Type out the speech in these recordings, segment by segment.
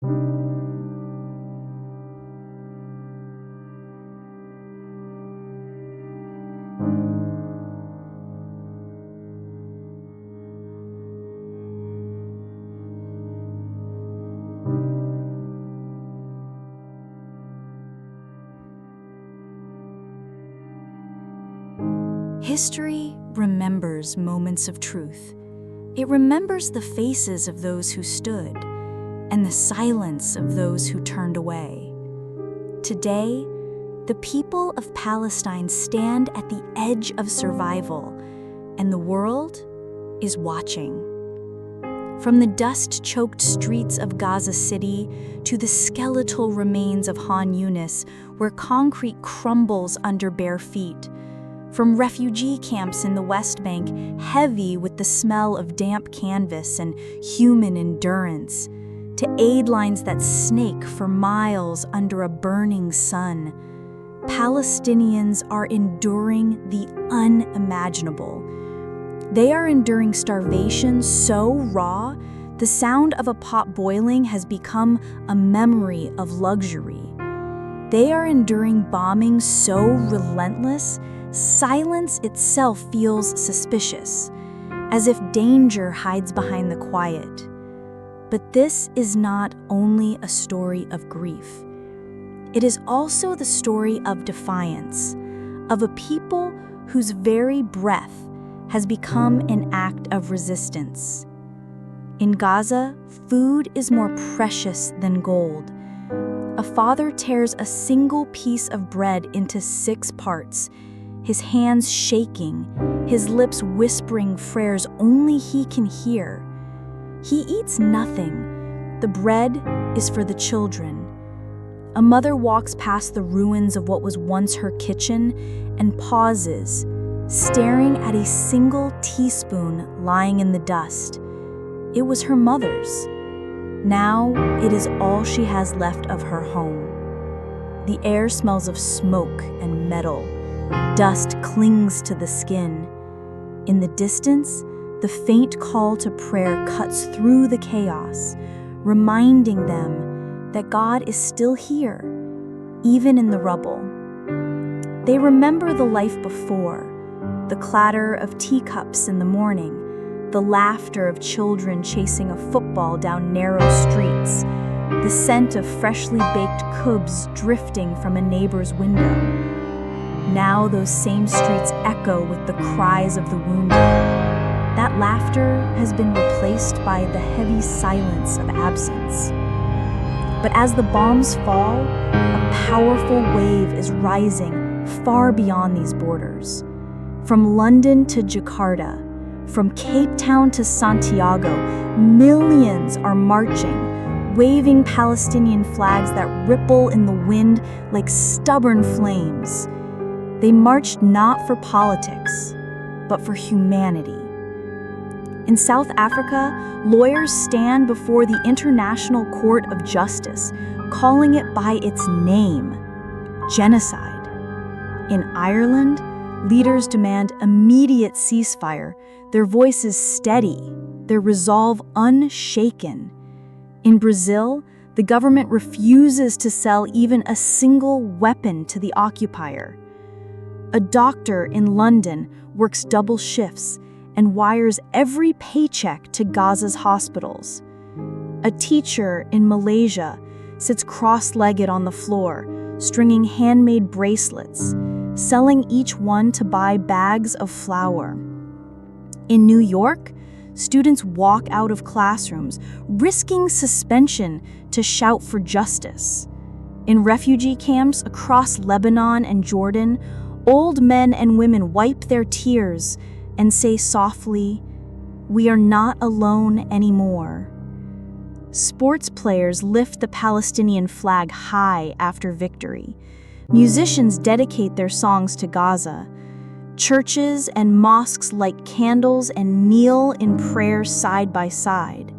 History remembers moments of truth. It remembers the faces of those who stood and the silence of those who turned away. Today, the people of Palestine stand at the edge of survival, and the world is watching. From the dust-choked streets of Gaza City to the skeletal remains of Han Yunis, where concrete crumbles under bare feet, from refugee camps in the West Bank, heavy with the smell of damp canvas and human endurance, to aid lines that snake for miles under a burning sun, Palestinians are enduring the unimaginable. They are enduring starvation so raw, the sound of a pot boiling has become a memory of luxury. They are enduring bombing so relentless, silence itself feels suspicious, as if danger hides behind the quiet. But this is not only a story of grief. It is also the story of defiance, of a people whose very breath has become an act of resistance. In Gaza, food is more precious than gold. A father tears a single piece of bread into 6 parts, his hands shaking, his lips whispering prayers only he can hear. He eats nothing. The bread is for the children. A mother walks past the ruins of what was once her kitchen and pauses, staring at a single teaspoon lying in the dust. It was her mother's. Now it is all she has left of her home. The air smells of smoke and metal. Dust clings to the skin. In the distance, the faint call to prayer cuts through the chaos, reminding them that God is still here, even in the rubble. They remember the life before, the clatter of teacups in the morning, the laughter of children chasing a football down narrow streets, the scent of freshly baked kubs drifting from a neighbor's window. Now those same streets echo with the cries of the wounded. That laughter has been replaced by the heavy silence of absence. But as the bombs fall, a powerful wave is rising far beyond these borders. From London to Jakarta, from Cape Town to Santiago, millions are marching, waving Palestinian flags that ripple in the wind like stubborn flames. They marched not for politics, but for humanity. In South Africa, lawyers stand before the International Court of Justice, calling it by its name, genocide. In Ireland, leaders demand immediate ceasefire, their voices steady, their resolve unshaken. In Brazil, the government refuses to sell even a single weapon to the occupier. A doctor in London works double shifts and wires every paycheck to Gaza's hospitals. A teacher in Malaysia sits cross-legged on the floor, stringing handmade bracelets, selling each one to buy bags of flour. In New York, students walk out of classrooms, risking suspension to shout for justice. In refugee camps across Lebanon and Jordan, old men and women wipe their tears and say softly, "We are not alone anymore." Sports players lift the Palestinian flag high after victory. Musicians dedicate their songs to Gaza. Churches and mosques light candles and kneel in prayer side by side.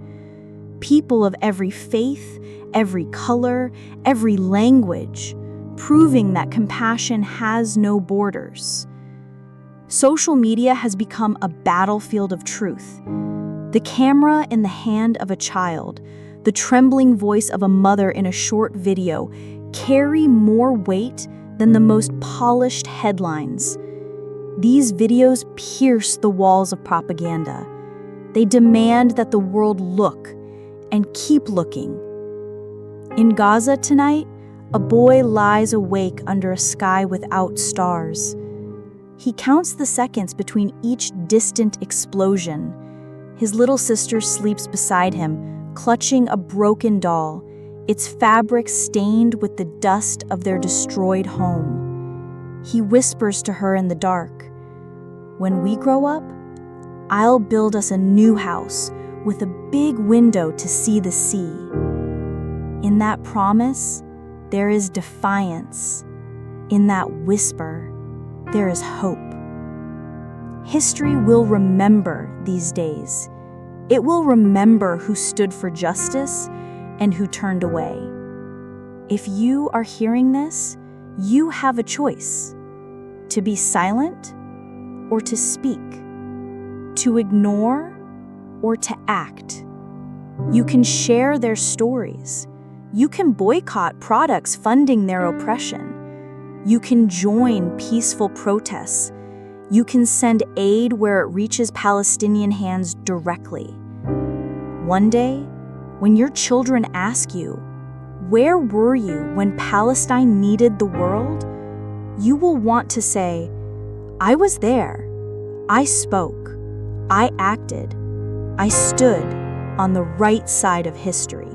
People of every faith, every color, every language, proving that compassion has no borders. Social media has become a battlefield of truth. The camera in the hand of a child, the trembling voice of a mother in a short video carry more weight than the most polished headlines. These videos pierce the walls of propaganda. They demand that the world look and keep looking. In Gaza tonight, a boy lies awake under a sky without stars. He counts the seconds between each distant explosion. His little sister sleeps beside him, clutching a broken doll, its fabric stained with the dust of their destroyed home. He whispers to her in the dark, "When we grow up, I'll build us a new house with a big window to see the sea." In that promise, there is defiance. In that whisper, there is hope. History will remember these days. It will remember who stood for justice and who turned away. If you are hearing this, you have a choice: to be silent or to speak, to ignore or to act. You can share their stories. You can boycott products funding their oppression. You can join peaceful protests. You can send aid where it reaches Palestinian hands directly. One day, when your children ask you, "Where were you when Palestine needed the world?" you will want to say, "I was there. I spoke. I acted. I stood on the right side of history."